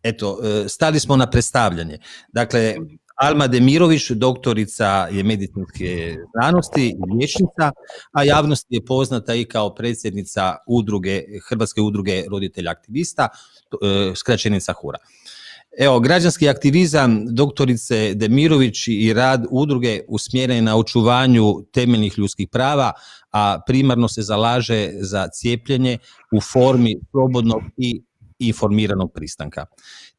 Eto, stali smo na predstavljanje. Dakle, Alma Demirović, doktorica je medicinske znanosti i liječnica, a javnosti je poznata i kao predsjednica Hrvatske udruge roditelja aktivista, skraćenica HURA. Evo, građanski aktivizam doktorice Demirović i rad udruge usmjeren je na očuvanju temeljnih ljudskih prava, a primarno se zalaže za cijepljenje u formi slobodnog i informiranog pristanka.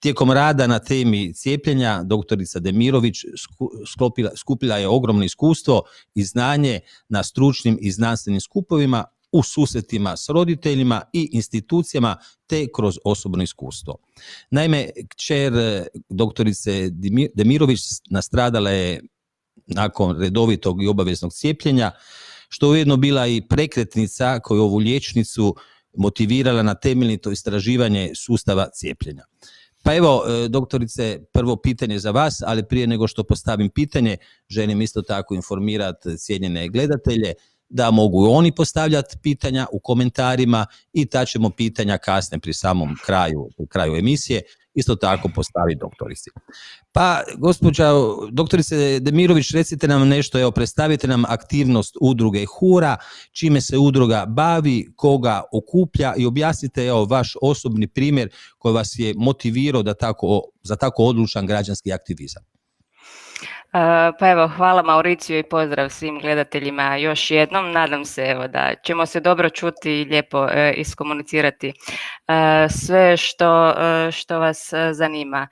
Tijekom rada na temi cijepljenja doktorica Demirović skupila je ogromno iskustvo i znanje na stručnim i znanstvenim skupovima, u susretima s roditeljima i institucijama te kroz osobno iskustvo. Naime, kćer doktorice Demirović nastradala je nakon redovitog i obaveznog cijepljenja, što ujedno bila i prekretnica koju ovu liječnicu motivirala na temeljito istraživanje sustava cijepljenja. Pa evo, doktorice, prvo pitanje za vas, ali prije nego što postavim pitanje, želim isto tako informirati cijenjene gledatelje da mogu oni postavljati pitanja u komentarima i ta ćemo pitanja kasnije pri samom kraju emisije isto tako postaviti doktorici. Pa, gospođa doktorice Demirović, recite nam nešto, evo, predstavite nam aktivnost udruge HURA, čime se udruga bavi, koga okuplja i objasnite, evo, vaš osobni primjer koji vas je motivirao za tako odlučan građanski aktivizam. Pa evo, hvala Mauriciju i pozdrav svim gledateljima još jednom. Nadam se evo da ćemo se dobro čuti i lijepo iskomunicirati sve što vas zanima.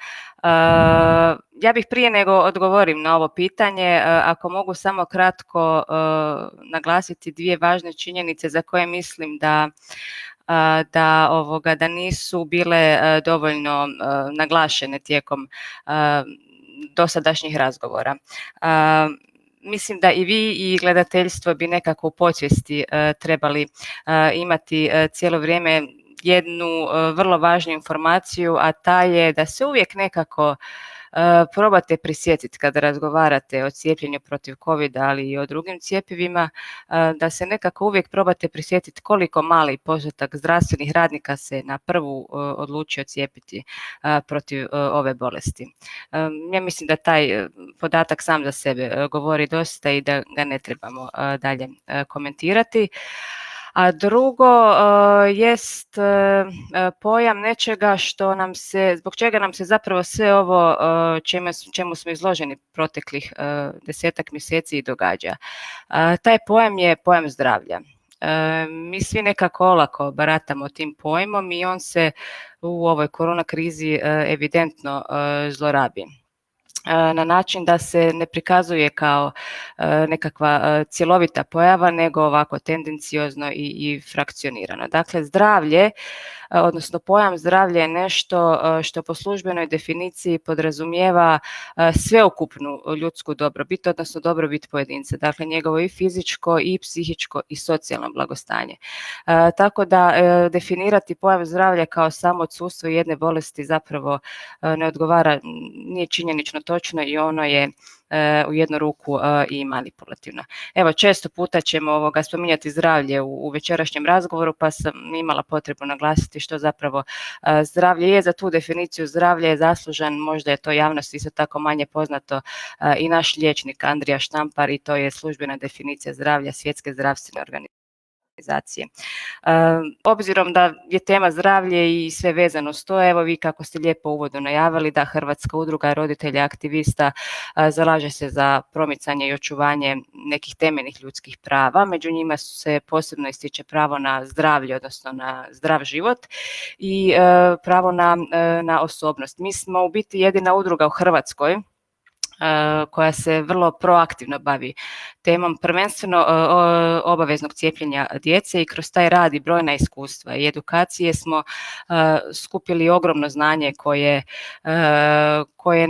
Ja bih prije nego odgovorim na ovo pitanje, ako mogu samo kratko naglasiti dvije važne činjenice za koje mislim da nisu bile dovoljno naglašene tijekom dosadašnjih razgovora. Mislim da i vi i gledateljstvo bi nekako u podsvijesti trebali imati cijelo vrijeme jednu vrlo važnu informaciju, a ta je da se uvijek nekako probate prisjetiti kada razgovarate o cijepljenju protiv COVID-a, ali i o drugim cjepivima, da se nekako uvijek probate prisjetiti koliko mali postotak zdravstvenih radnika se na prvu odlučio cijepiti protiv ove bolesti. Ja mislim da taj podatak sam za sebe govori dosta i da ga ne trebamo dalje komentirati. A drugo jest pojam nečega zbog čega nam se zapravo sve ovo čemu smo izloženi proteklih 10-ak mjeseci i događa. Taj pojam je pojam zdravlja. Mi svi nekako olako baratamo tim pojmom i on se u ovoj korona krizi evidentno zlorabi na način da se ne prikazuje kao nekakva cjelovita pojava, nego ovako tendenciozno i frakcionirano. Dakle, zdravlje, odnosno pojam zdravlja je nešto što po službenoj definiciji podrazumijeva sveukupnu ljudsku dobrobit, odnosno dobrobit pojedinca, dakle njegovo i fizičko i psihičko i socijalno blagostanje. Tako da definirati pojam zdravlja kao samo odsustvo jedne bolesti zapravo ne odgovara, nije činjenično točno i ono je u jednu ruku i manipulativno. Evo, često puta ćemo spominjati zdravlje u večerašnjem razgovoru, pa sam imala potrebu naglasiti što zapravo zdravlje je. Za tu definiciju zdravlja je zaslužan, možda je to javnosti isto tako manje poznato, i naš liječnik Andrija Štampar, i to je službena definicija zdravlja Svjetske zdravstvene organizacije. Obzirom da je tema zdravlje i sve vezano s to, evo vi kako ste lijepo uvodno najavili da Hrvatska udruga roditelja aktivista zalaže se za promicanje i očuvanje nekih temeljnih ljudskih prava, među njima se posebno ističe pravo na zdravlje, odnosno na zdrav život i pravo na osobnost. Mi smo u biti jedina udruga u Hrvatskoj koja se vrlo proaktivno bavi temom prvenstveno obaveznog cijepljenja djece i kroz taj rad i brojna iskustva i edukacije smo skupili ogromno znanje koje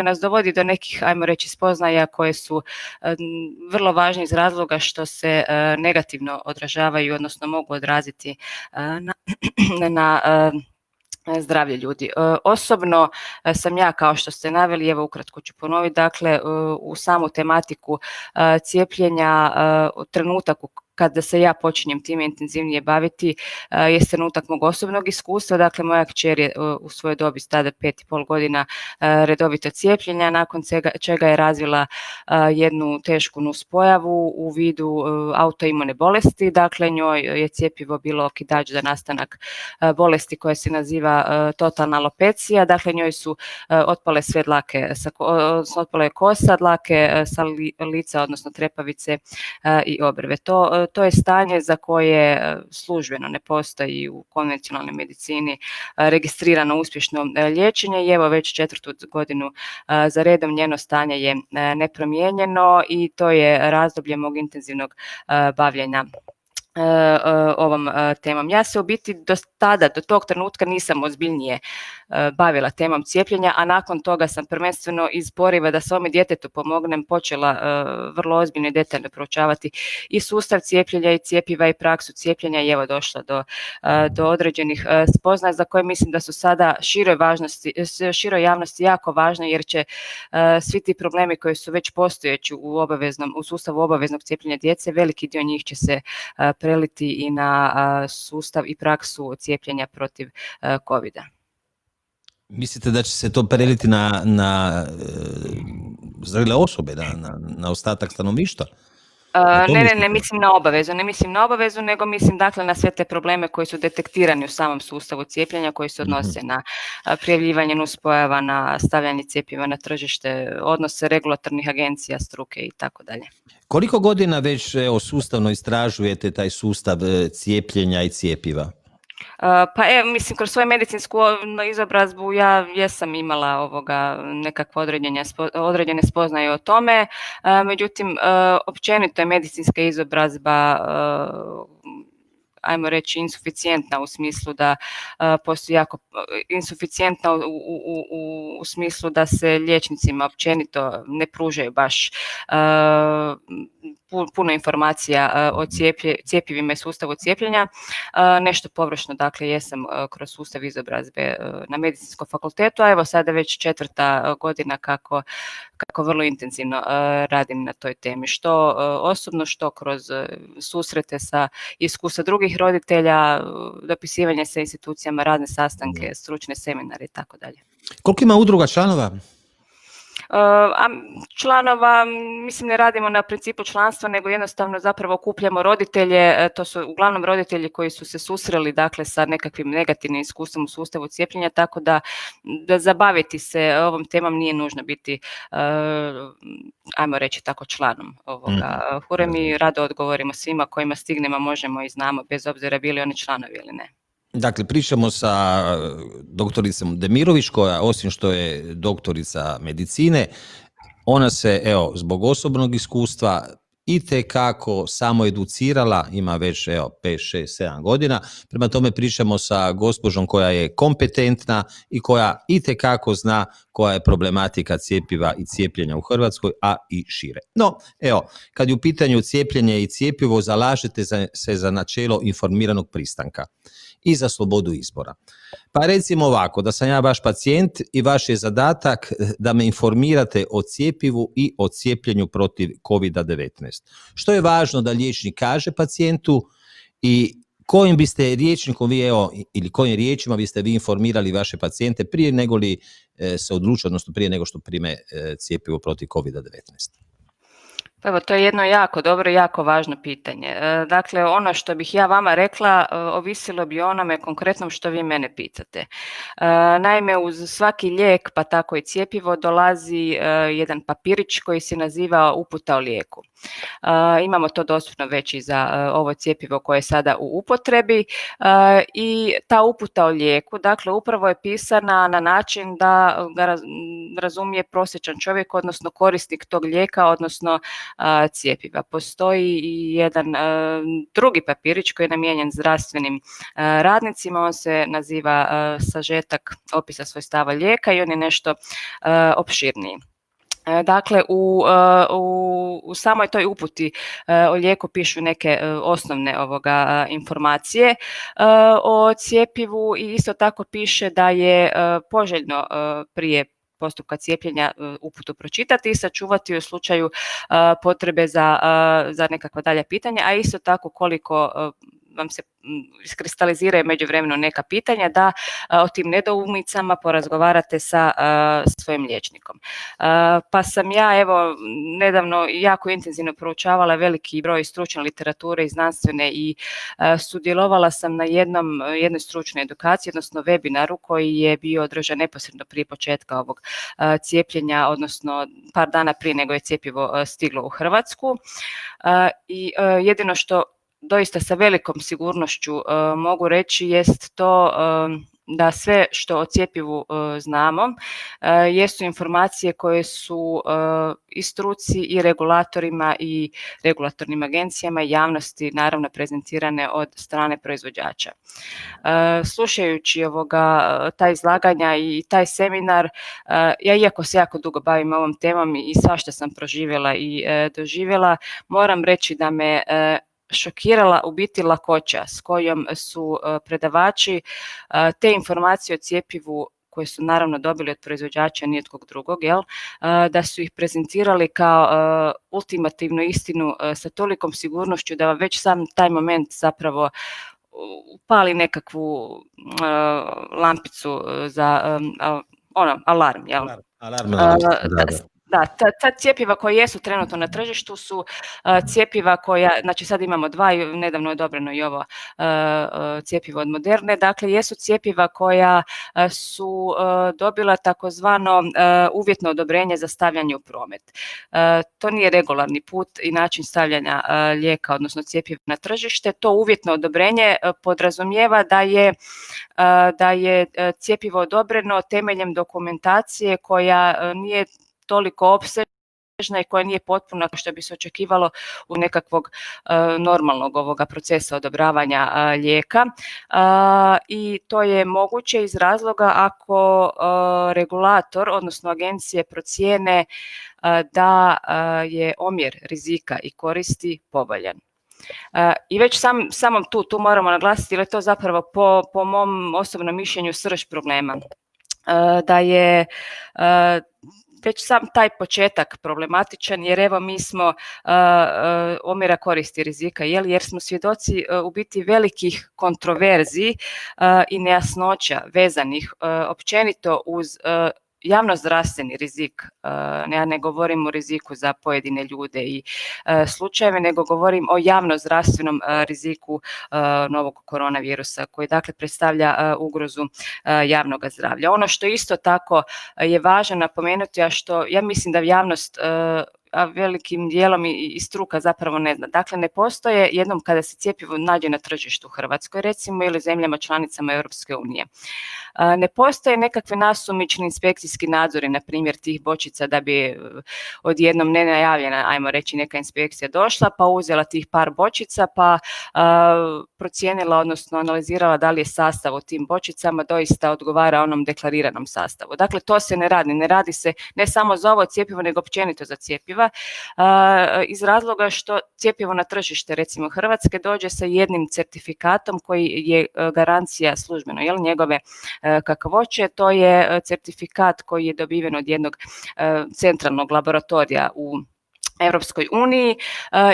nas dovodi do nekih, ajmo reći, spoznaja koje su vrlo važne iz razloga što se negativno odražavaju, odnosno mogu odraziti na zdravlje ljudi. Osobno sam ja, kao što ste naveli, evo ukratko ću ponoviti, dakle u samu tematiku cijepljenja, trenutak kada se ja počinjem time intenzivnije baviti je trenutak mog osobnog iskustva. Dakle, moja kćer je u svojoj dobi tada 5,5 godina redovito cijepljenja, nakon čega je razvila jednu tešku nuspojavu u vidu autoimune bolesti. Dakle, njoj je cjepivo bilo okidač za nastanak bolesti koja se naziva totalna alopecija. Dakle, njoj su otpale sve dlake, otpale je kosa, dlake sa lica, odnosno trepavice i obrve. To je stanje za koje službeno ne postoji u konvencionalnoj medicini registrirano uspješno liječenje i evo već 4. godinu za redom njeno stanje je nepromijenjeno i to je razdoblje mog intenzivnog bavljenja ovom temom. Ja se u biti do tog trenutka nisam ozbiljnije bavila temom cijepljenja, a nakon toga sam prvenstveno iz poriva da svome djetetu pomognem počela vrlo ozbiljno i detaljno proučavati i sustav cijepljenja i cjepiva i praksu cijepljenja i evo došla do određenih spoznaja za koje mislim da su sada široj javnosti jako važne, jer će svi ti problemi koji su već postojeći u sustavu obaveznog cijepljenja djece, veliki dio njih će se preliti i na sustav i praksu cijepljenja protiv covida. Mislite da će se to preliti na zrele osobe, na ostatak stanovništva? Ne mislim na obavezu, nego mislim dakle na sve te probleme koji su detektirani u samom sustavu cijepljenja, koji se odnose na prijavljivanje nuspojava, na stavljanje cjepiva na tržište, odnose regulatornih agencija, struke i tako dalje. Koliko godina već sustavno istražujete taj sustav cijepljenja i cjepiva? Pa mislim, kroz svoju medicinsku izobrazbu ja jesam imala nekakve određene spoznaje o tome, međutim, općenito je medicinska izobrazba ajmo reći insuficijentna u smislu da postoji jako insuficijentna u smislu da se liječnicima općenito ne pružaju baš puno informacija o cjepivima i sustavu cijepljenja. Nešto površno, dakle, jesam kroz sustav izobrazbe na medicinskom fakultetu, a evo sada već 4. godina kako vrlo intenzivno radim na toj temi, što osobno, što kroz susrete sa iskustva drugih roditelja, dopisivanje sa institucijama, razne sastanke, stručne seminare i tako dalje. Koliko ima udruga članova? Članova, mislim, ne radimo na principu članstva, nego jednostavno zapravo okupljamo roditelje. To su uglavnom roditelji koji su se susreli, dakle, sa nekakvim negativnim iskustvom u sustavu cijepljenja, tako da zabaviti se ovom temom nije nužno biti, ajmo reći tako, članom ovoga hure. Mi rado odgovorimo svima kojima stignemo, možemo i znamo, bez obzira bili oni članovi ili ne. Dakle, pričamo sa doktoricom Demirović, koja osim što je doktorica medicine, ona se, zbog osobnog iskustva itekako samo educirala, ima već 5, 6, 7 godina, prema tome pričamo sa gospođom koja je kompetentna i koja itekako zna koja je problematika cjepiva i cijepljenja u Hrvatskoj, a i šire. No, kad je u pitanju cijepljenje i cjepivo, zalažete se za načelo informiranog pristanka i za slobodu izbora. Pa recimo ovako, da sam ja vaš pacijent i vaš je zadatak da me informirate o cjepivu i o cijepljenju protiv COVID-19. Što je važno da liječnik kaže pacijentu i kojim biste riječnikom vi, ili kojim riječima biste vi informirali vaše pacijente prije nego li se odluče, odnosno prije nego što prime cjepivo protiv COVID-19? Evo, to je jedno jako dobro i jako važno pitanje. Dakle, ono što bih ja vama rekla ovisilo bi o onome konkretnom što vi mene pitate. Naime, uz svaki lijek, pa tako i cjepivo, dolazi jedan papirić koji se naziva uputa o lijeku. Imamo to dostupno već i za ovo cjepivo koje je sada u upotrebi i ta uputa o lijeku, dakle, upravo je pisana na način da ga razumije prosječan čovjek, odnosno korisnik tog lijeka, odnosno cjepiva. Postoji i jedan drugi papirić koji je namijenjen zdravstvenim radnicima, on se naziva sažetak opisa svojstava lijeka i on je nešto opširniji. Dakle, u samoj toj uputi o lijeku pišu neke osnovne informacije o cjepivu i isto tako piše da je poželjno prije postupka cijepljenja uputu pročitati i sačuvati u slučaju potrebe za nekakva dalja pitanja, a isto tako koliko vam se iskristaliziraju međuvremeno neka pitanja, da o tim nedoumicama porazgovarate sa svojim liječnikom. Pa sam ja evo nedavno jako intenzivno proučavala veliki broj stručne literature i znanstvene i sudjelovala sam na jednoj stručnoj edukaciji, odnosno webinaru koji je bio održan neposredno prije početka ovog cijepljenja, odnosno par dana prije nego je cjepivo stiglo u Hrvatsku. I jedino što doista sa velikom sigurnošću mogu reći jest to da sve što o cjepivu znamo jesu informacije koje su i struci i regulatorima i regulatornim agencijama i javnosti naravno prezentirane od strane proizvođača. Slušajući ta izlaganja i taj seminar, ja iako se jako dugo bavim ovom temom i svašta sam proživjela i doživjela, moram reći da me šokirala u biti lakoća s kojom su predavači te informacije o cjepivu koje su naravno dobili od proizvođača, ni od kog drugog, da su ih prezentirali kao ultimativnu istinu sa tolikom sigurnošću da već sam taj moment zapravo upali nekakvu lampicu za alarm. Alarm. Da, ta cjepiva koja jesu trenutno na tržištu su cjepiva koja, znači sad imamo dva, nedavno je odobreno i ovo cjepivo od Moderne, dakle jesu cjepiva koja su dobila takozvano uvjetno odobrenje za stavljanje u promet. To nije regularni put i način stavljanja lijeka, odnosno cjepiva na tržište. To uvjetno odobrenje podrazumijeva da je cjepivo odobreno temeljem dokumentacije koja nije toliko opsežna i koja nije potpuna kao što bi se očekivalo u nekakvog normalnog ovoga procesa odobravanja lijeka. I to je moguće iz razloga ako regulator, odnosno agencije procijene da je omjer rizika i koristi povoljan. I već samom tu moramo naglasiti, jer je to zapravo po mom osobnom mišljenju srž problema. Da je već sam taj početak problematičan, jer evo mi smo omjera koristi rizika, jer smo svjedoci u biti velikih kontroverzi i nejasnoća vezanih općenito uz javnozdravstveni rizik. Ja ne govorim o riziku za pojedine ljude i slučajeve, nego govorim o javnozdravstvenom riziku novog koronavirusa koji dakle predstavlja ugrozu javnog zdravlja. Ono što isto tako je važno napomenuti, a što ja mislim da javnost a velikim dijelom i struka zapravo ne zna. Dakle, ne postoje jednom kada se cjepivo nađe na tržištu u Hrvatskoj, recimo, ili zemljama članicama Europske unije. Ne postoje nekakve nasumični inspekcijski nadzori, na primjer, tih bočica da bi odjednom nenajavljena, ajmo reći, neka inspekcija došla, pa uzela tih par bočica, pa procijenila, odnosno analizirala da li je sastav u tim bočicama doista odgovara onom deklariranom sastavu. Dakle, to se ne radi se ne samo za ovo cjepivo, nego općenito za cjepiva, iz razloga što cjepivo na tržište, recimo Hrvatske, dođe sa jednim certifikatom koji je garancija službeno, njegove kakvoće. To je certifikat koji je dobiven od jednog centralnog laboratorija u Europskoj uniji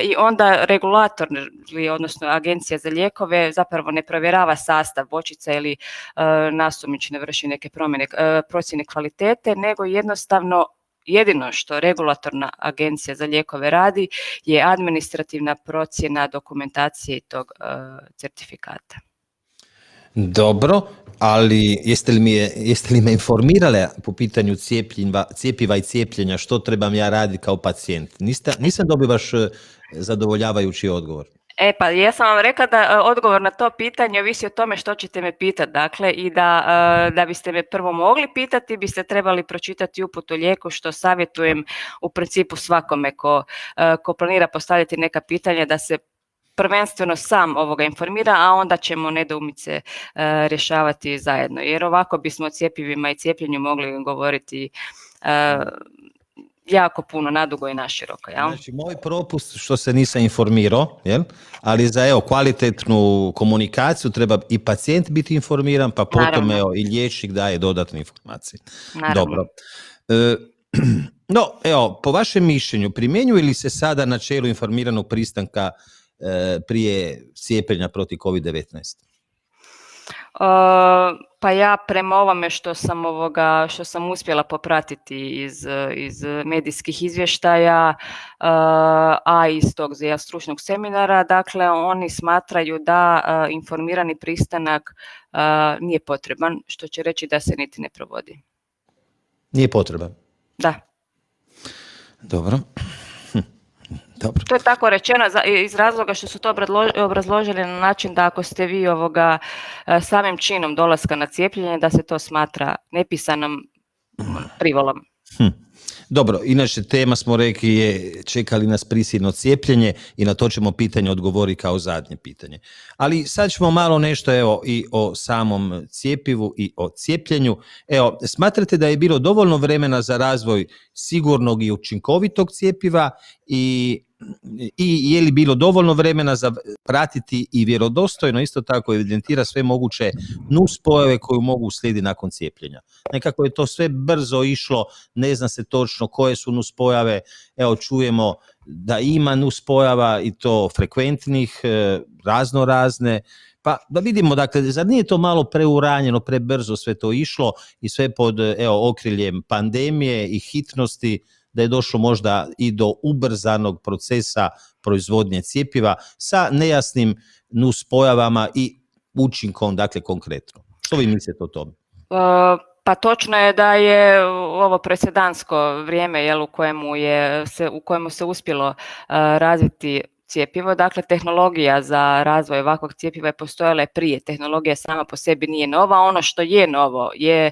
i onda regulator, odnosno agencija za lijekove, zapravo ne provjerava sastav bočica ili nasumično vrši neke procjene kvalitete, nego jednostavno jedino što regulatorna agencija za lijekove radi je administrativna procjena dokumentacije tog certifikata. Dobro, ali jeste li me informirale po pitanju cjepiva i cijepljenja, što trebam ja raditi kao pacijent? Nisam dobio baš zadovoljavajući odgovor. Pa ja sam vam rekla da odgovor na to pitanje ovisi o tome što ćete me pitati, dakle, i da biste me prvo mogli pitati, biste trebali pročitati uputu o lijeku, što savjetujem u principu svakome ko planira postavljati neka pitanja, da se prvenstveno sam informira, a onda ćemo nedoumice rješavati zajedno. Jer ovako bismo o cjepivima i cijepljenju mogli govoriti jako puno, nadugo i naširoko. Jel? Znači, moj propust što se nisam informirao, jel? Ali za kvalitetnu komunikaciju treba i pacijent biti informiran, pa potom i liječnik daje dodatne informacije. Naravno. Dobro. No, po vašem mišljenju, primjenjuje li se sada načelo informiranog pristanka prije cijepljenja protiv COVID-19? Pa ja prema ovome što sam uspjela popratiti iz medijskih izvještaja, a iz tog stručnog seminara, dakle oni smatraju da informirani pristanak nije potreban, što će reći da se niti ne provodi. Nije potreban? Da. Dobro. Dobro. To je tako rečeno iz razloga što su to obrazložili na način da ako ste vi samim činom dolaska na cijepljenje, da se to smatra nepisanom privolom. Dobro, inače tema smo rekli je čekali nas prisilno cijepljenje i na to ćemo pitanje odgovoriti kao zadnje pitanje. Ali sad ćemo malo nešto i o samom cjepivu i o cijepljenju. Smatrate da je bilo dovoljno vremena za razvoj sigurnog i učinkovitog cjepiva i je li bilo dovoljno vremena za pratiti i vjerodostojno isto tako evidentira sve moguće nuspojave koje mogu slijediti nakon cijepljenja. Nekako je to sve brzo išlo, ne zna se točno koje su nuspojave, čujemo da ima nuspojava i to frekventnih, razne, pa da vidimo, dakle, zar nije to malo preuranjeno, prebrzo sve to išlo i sve pod okriljem pandemije i hitnosti, da je došlo možda i do ubrzanog procesa proizvodnje cjepiva sa nejasnim nuspojavama i učinkom, dakle, konkretno. Što vi mislite o tome? Pa točno je da je ovo presedansko vrijeme u kojemu se uspjelo razviti cjepivo. Dakle, tehnologija za razvoj ovakvog cjepiva je postojala prije. Tehnologija sama po sebi nije nova. Ono što je novo je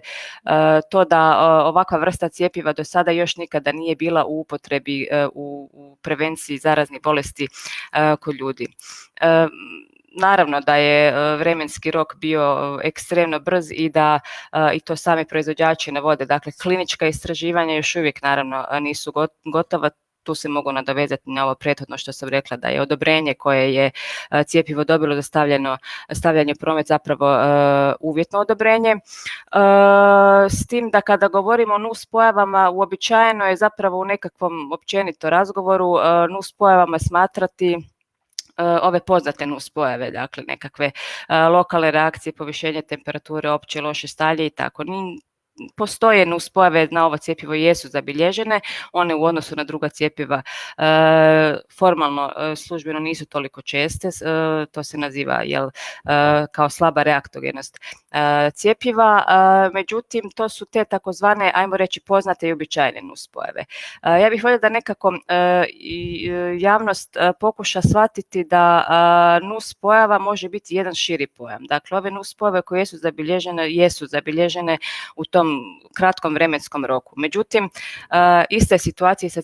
to da ovakva vrsta cjepiva do sada još nikada nije bila u upotrebi u prevenciji zaraznih bolesti kod ljudi. Naravno da je vremenski rok bio ekstremno brz i da i to sami proizvođači navode. Dakle, klinička istraživanja još uvijek naravno nisu gotova. Tu se mogu nadovezati na ovo prethodno što sam rekla, da je odobrenje koje je cjepivo dobilo za stavljanje u promet zapravo uvjetno odobrenje. S tim da kada govorimo o nuspojavama, uobičajeno je zapravo u nekakvom općenito razgovoru nuspojavama smatrati ove poznate nuspojave, dakle nekakve lokalne reakcije, povišenje temperature, opće loše stanje i tako. Postoje nuspojave na ovo cjepivo jesu zabilježene, one u odnosu na druga cjepiva formalno službeno nisu toliko česte, to se naziva kao slaba reaktogenost cjepiva, međutim to su te takozvane, ajmo reći, poznate i uobičajene nuspojave. Ja bih voljela da nekako javnost pokuša shvatiti da nuspojava može biti jedan širi pojam. Dakle, ove nuspojave koje jesu zabilježene u tom kratkom vremenskom roku. Međutim, ista je situacija sa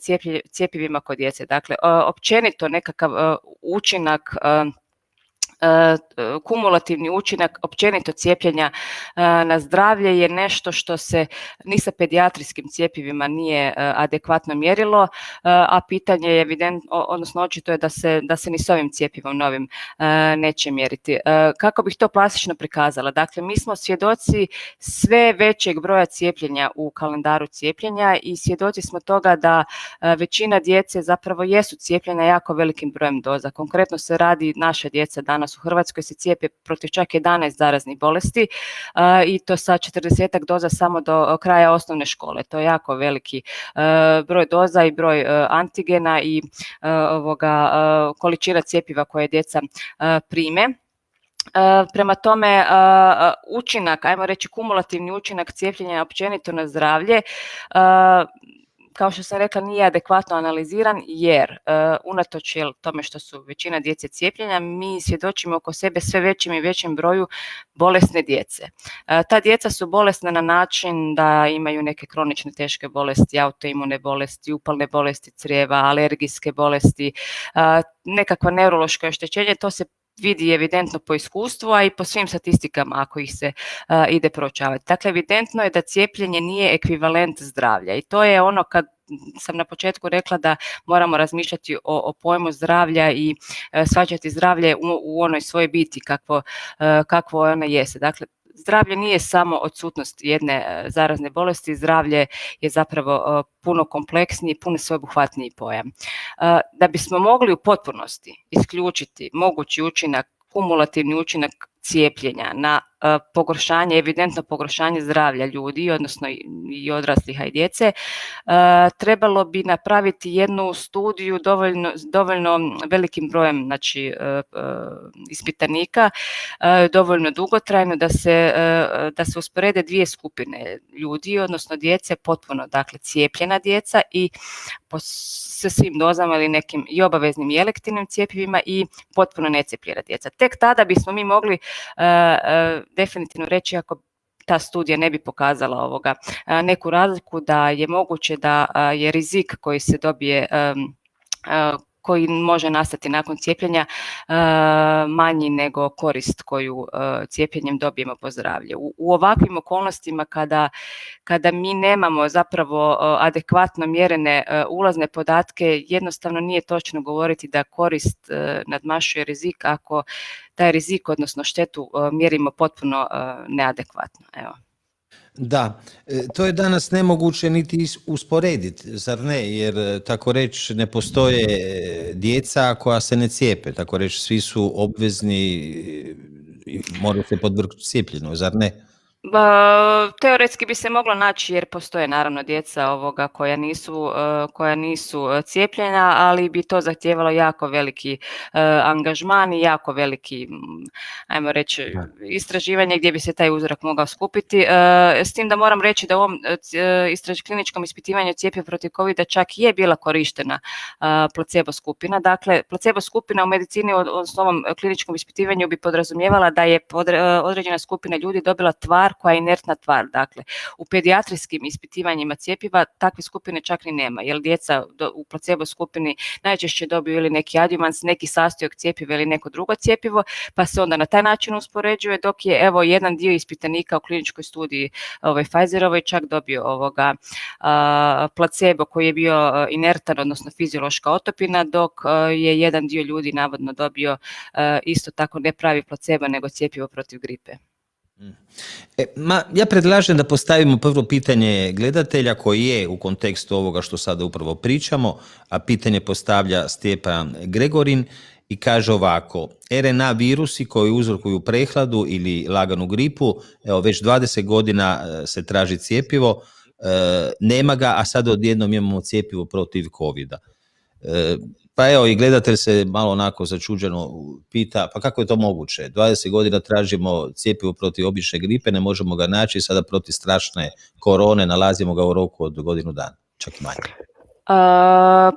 cjepivima kod djece. Dakle, općenito nekakav učinak, kumulativni učinak općenito cijepljenja na zdravlje je nešto što se ni sa pedijatrijskim cjepivima nije adekvatno mjerilo, a pitanje je odnosno očito je da se ni s ovim cjepivom novim neće mjeriti. Kako bih to plastično prikazala? Dakle, mi smo svjedoci sve većeg broja cijepljenja u kalendaru cijepljenja i svjedoci smo toga da većina djece zapravo jesu cijepljena jako velikim brojem doza. Konkretno se radi, naša djeca danas u Hrvatskoj se cijepe protiv čak 11 zaraznih bolesti i to sa 40 doza samo do kraja osnovne škole. To je jako veliki broj doza i broj antigena i količina cjepiva koje djeca prime. Prema tome, učinak, ajmo reći kumulativni učinak cijepljenja općenito na zdravlje, kao što sam rekla, nije adekvatno analiziran jer unatoč tome što su većina djece cijepljenja, mi svjedočimo oko sebe sve većim i većim broju bolesne djece. Ta djeca su bolesna na način da imaju neke kronične teške bolesti, autoimune bolesti, upalne bolesti crijeva, alergijske bolesti, nekakva neurološka oštećenja. To se vidi evidentno po iskustvu, a i po svim statistikama ako ih se ide proučavati. Dakle, evidentno je da cijepljenje nije ekvivalent zdravlja i to je ono kad sam na početku rekla da moramo razmišljati o pojmu zdravlja i shvaćati zdravlje u onoj svojoj biti kakvo ono jeste. Dakle, zdravlje nije samo odsutnost jedne zarazne bolesti, zdravlje je zapravo puno kompleksniji, puno sveobuhvatniji pojam. Da bismo mogli u potpunosti isključiti mogući učinak, kumulativni učinak cijepljenja na pogoršanje, evidentno pogoršanje zdravlja ljudi, odnosno i odraslih, a i djece, trebalo bi napraviti jednu studiju dovoljno velikim brojem, znači, ispitanika, dovoljno dugotrajno da se usporede dvije skupine ljudi, odnosno djece, potpuno, dakle, cijepljena djeca i sa svim dozama ili nekim i obaveznim i elektivnim cjepivima i potpuno necijepljena djeca. Tek tada bismo mi mogli definitivno reći, ako ta studija ne bi pokazala neku razliku, da je moguće da je rizik koji se dobije, koji može nastati nakon cijepljenja, manji nego korist koju cijepljenjem dobijemo po zdravlje. U ovakvim okolnostima kada mi nemamo zapravo adekvatno mjerene ulazne podatke, jednostavno nije točno govoriti da korist nadmašuje rizik ako taj rizik, odnosno štetu, mjerimo potpuno neadekvatno. Evo. Da, to je danas nemoguće niti usporediti, zar ne? Jer tako reći ne postoje djeca koja se ne cijepe, tako reći svi su obvezni i moraju se podvrgnuti cijepljenju, zar ne? Teoretski bi se moglo naći, jer postoje naravno djeca koja nisu cijepljena, ali bi to zahtijevalo jako veliki angažman i jako veliki, ajmo reći, istraživanje gdje bi se taj uzorak mogao skupiti. S tim da moram reći da u ovom kliničkom ispitivanju cjepiva protiv covida čak je bila korištena placebo skupina. Dakle, placebo skupina u medicini, odnosno ovom kliničkom ispitivanju, bi podrazumijevala da je određena skupina ljudi dobila tvar koja je inertna tvar. Dakle, u pedijatrijskim ispitivanjima cjepiva takve skupine čak ni nema, jer djeca u placebo skupini najčešće dobiju ili neki adjuvans, neki sastojak cjepiva ili neko drugo cjepivo, pa se onda na taj način uspoređuje, dok je evo jedan dio ispitanika u kliničkoj studiji Pfizerovoj čak dobio placebo koji je bio inertan, odnosno fiziološka otopina, dok je jedan dio ljudi navodno dobio isto tako ne pravi placebo nego cjepivo protiv gripe. Ja predlažem da postavimo prvo pitanje gledatelja koji je u kontekstu ovoga što sada upravo pričamo, a pitanje postavlja Stjepan Gregorin i kaže ovako: RNA virusi koji uzrokuju prehladu ili laganu gripu, evo već 20 godina se traži cjepivo, nema ga, a sad odjednom imamo cjepivo protiv covida. Pa evo, i gledatelj se malo onako začuđeno pita, pa kako je to moguće? 20 godina tražimo cjepivo protiv obične gripe, ne možemo ga naći, sada protiv strašne korone nalazimo ga u roku od godinu dana, čak i manje.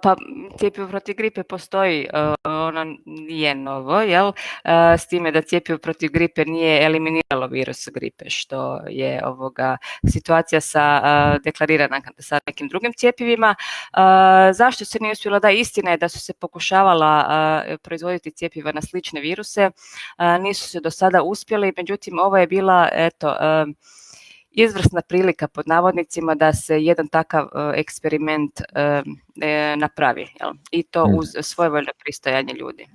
Pa cjepivo protiv gripe postoji, ono nije novo, jel? S time da cjepivo protiv gripe nije eliminiralo virus gripe, što je situacija deklarirana sa nekim drugim cjepivima. Zašto se nije uspjelo? Da, istina je da su se pokušavala proizvoditi cjepiva na slične viruse, nisu se do sada uspjeli, međutim ovo je bila, izvrsna prilika pod navodnicima da se jedan takav eksperiment napravi, jel? I to uz svojevoljno pristojanje ljudi.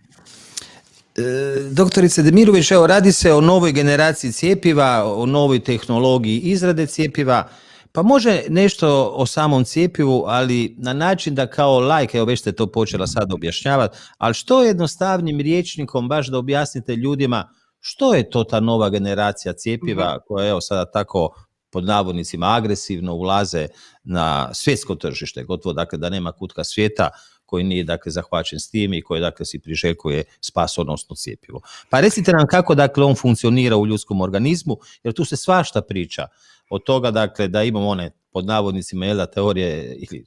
Doktorice Demirović, evo radi se o novoj generaciji cjepiva, o novoj tehnologiji izrade cjepiva, pa može nešto o samom cjepivu, ali na način da kao laik, evo već ste to počela sad objašnjavati, ali što jednostavnim rječnikom baš da objasnite ljudima što je to ta nova generacija cjepiva koja evo sada tako pod navodnicima agresivno ulaze na svjetsko tržište, gotovo dakle da nema kutka svijeta koji nije dakle zahvaćen s tim i koji dakle si priželjkuje spasonosno cjepivo. Pa recite nam kako dakle on funkcionira u ljudskom organizmu, jer tu se svašta priča od toga dakle da imamo one pod navodnicima teorije ili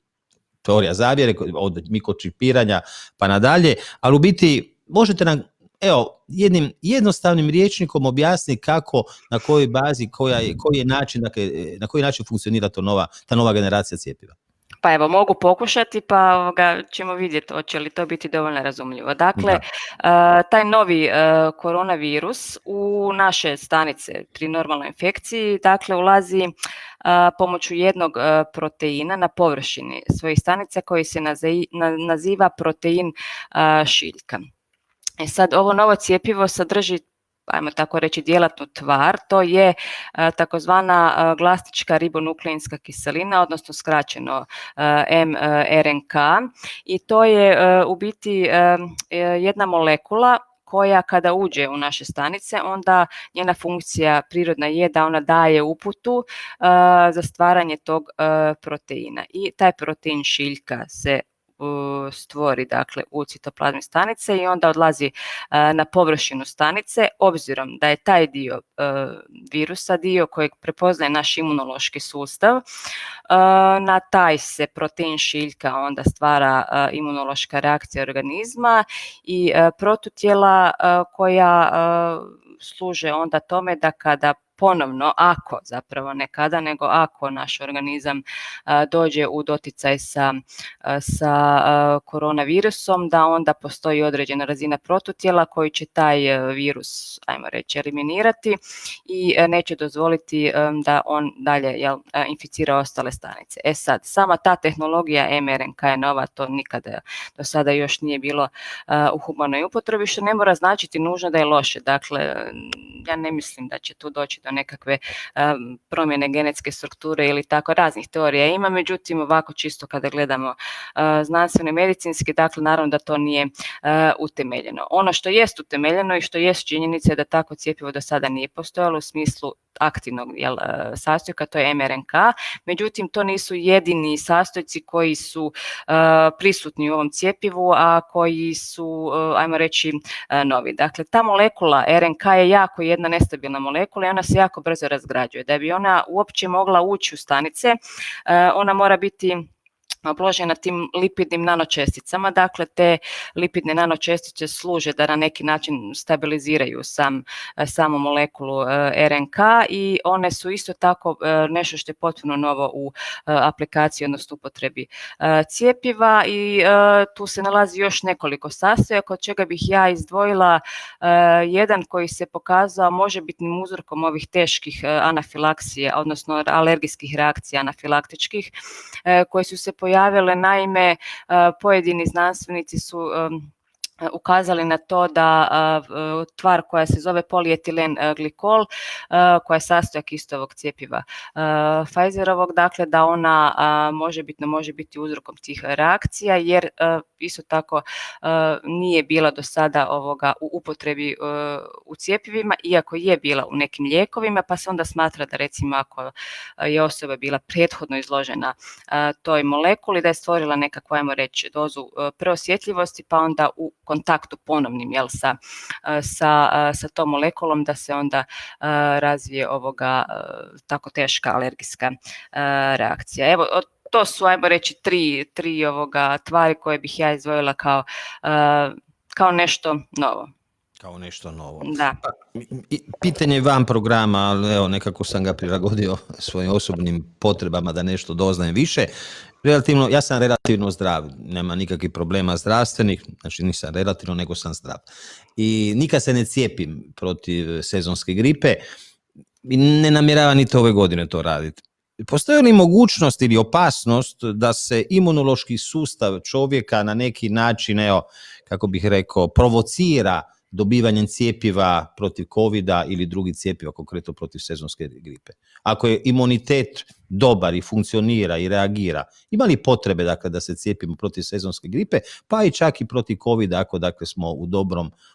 teorija zavjere od mikročipiranja pa nadalje, ali u biti možete nam evo jednim jednostavnim rječnikom objasniti kako, na kojoj bazi, koji je način, dakle, na koji način funkcionira ta nova generacija cjepiva. Pa evo, mogu pokušati, pa ćemo vidjeti hoće li to biti dovoljno razumljivo. Dakle, taj novi koronavirus u naše stanice pri normalnoj infekciji, dakle, ulazi pomoću jednog proteina na površini svojih stanica koji se naziva protein šiljka. Sad, ovo novo cjepivo sadrži, ajmo tako reći, djelatnu tvar, to je takozvana glastička ribonukleinska kiselina, odnosno skraćeno mRNK, i to je u biti jedna molekula koja kada uđe u naše stanice, onda njena funkcija prirodna je da ona daje uputu za stvaranje tog proteina. I taj protein šiljka se stvori, dakle, u citoplazmi stanice i onda odlazi na površinu stanice, obzirom da je taj dio virusa dio kojeg prepoznaje naš imunološki sustav. Na taj se protein šiljka onda stvara imunološka reakcija organizma i protutijela koja služe onda tome da kada ponovno, ako, zapravo ne kada, nego ako naš organizam dođe u doticaj sa koronavirusom, da onda postoji određena razina protutijela koji će taj virus, ajmo reći, eliminirati i neće dozvoliti da on dalje inficira ostale stanice. Sad, sama ta tehnologija mRNK je nova, to nikada do sada još nije bilo u humanoj upotrebi, što ne mora značiti nužno da je loše. Dakle, ja ne mislim da će tu doći do nekakve promjene genetske strukture ili tako, raznih teorija ima, međutim ovako čisto kada gledamo znanstveno i medicinski, dakle naravno da to nije utemeljeno. Ono što jest utemeljeno i što jest činjenica je da tako cjepivo do sada nije postojalo u smislu aktivnog sastojka, to je mRNK, međutim to nisu jedini sastojci koji su prisutni u ovom cjepivu, a koji su, ajmo reći, novi. Dakle, ta molekula RNK je jako jedna nestabilna molekula i ona se jako brzo razgrađuje. Da bi ona uopće mogla ući u stanice, ona mora biti obložena tim lipidnim nanočesticama, dakle te lipidne nanočestice služe da na neki način stabiliziraju samu molekulu RNK i one su isto tako nešto što je potpuno novo u aplikaciji, odnosno upotrebi cjepiva i tu se nalazi još nekoliko sastojaka, od čega bih ja izdvojila jedan koji se pokazao možebitnim uzrokom ovih teških anafilaksija, odnosno alergijskih reakcija anafilaktičkih koje su se pojavile. Naime, pojedini znanstvenici su ukazali na to da tvar koja se zove polietilen glikol, koja je sastojak isto ovog cjepiva Pfizerovog, dakle da ona može biti uzrokom tih reakcija, jer isto tako nije bila do sada u upotrebi u cjepivima, iako je bila u nekim lijekovima, pa se onda smatra da recimo ako je osoba bila prethodno izložena toj molekuli, da je stvorila nekakvu, ajmo reći, dozu preosjetljivosti, pa onda u kontaktu ponovnim sa tom molekulom da se onda razvije tako teška alergijska reakcija. Evo, to su, ajmo reći, tri tvari koje bih ja izdvojila kao nešto novo. Kao nešto novo. Da. Pitanje van programa, ali evo, nekako sam ga prilagodio svojim osobnim potrebama da nešto doznajem više. Ja sam relativno zdrav, nema nikakvih problema zdravstvenih, znači nisam relativno, nego sam zdrav. I nikad se ne cijepim protiv sezonske gripe i ne namjeravam niti ove godine to raditi. Postoji li mogućnost ili opasnost da se imunološki sustav čovjeka na neki način, evo, kako bih rekao, provocira dobivanjem cjepiva protiv covida ili drugih cjepiva, konkretno protiv sezonske gripe? Ako je imunitet dobar i funkcionira i reagira, ima li potrebe, dakle, da se cijepimo protiv sezonske gripe, pa i čak i protiv covida ako, dakle, smo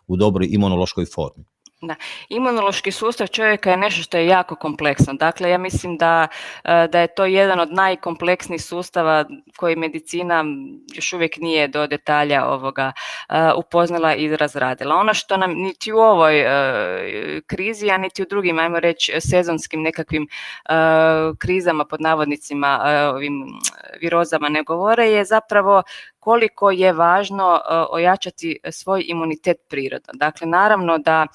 u dobroj imunološkoj formi? Da. Imunološki sustav čovjeka je nešto što je jako kompleksno. Dakle, ja mislim da je to jedan od najkompleksnijih sustava koji medicina još uvijek nije do detalja upoznala i razradila. Ono što nam niti u ovoj krizi, a niti u drugim, ajmo reći, sezonskim nekakvim krizama, pod navodnicima, ovim virozama ne govore, je zapravo koliko je važno ojačati svoj imunitet prirodno. Dakle, naravno da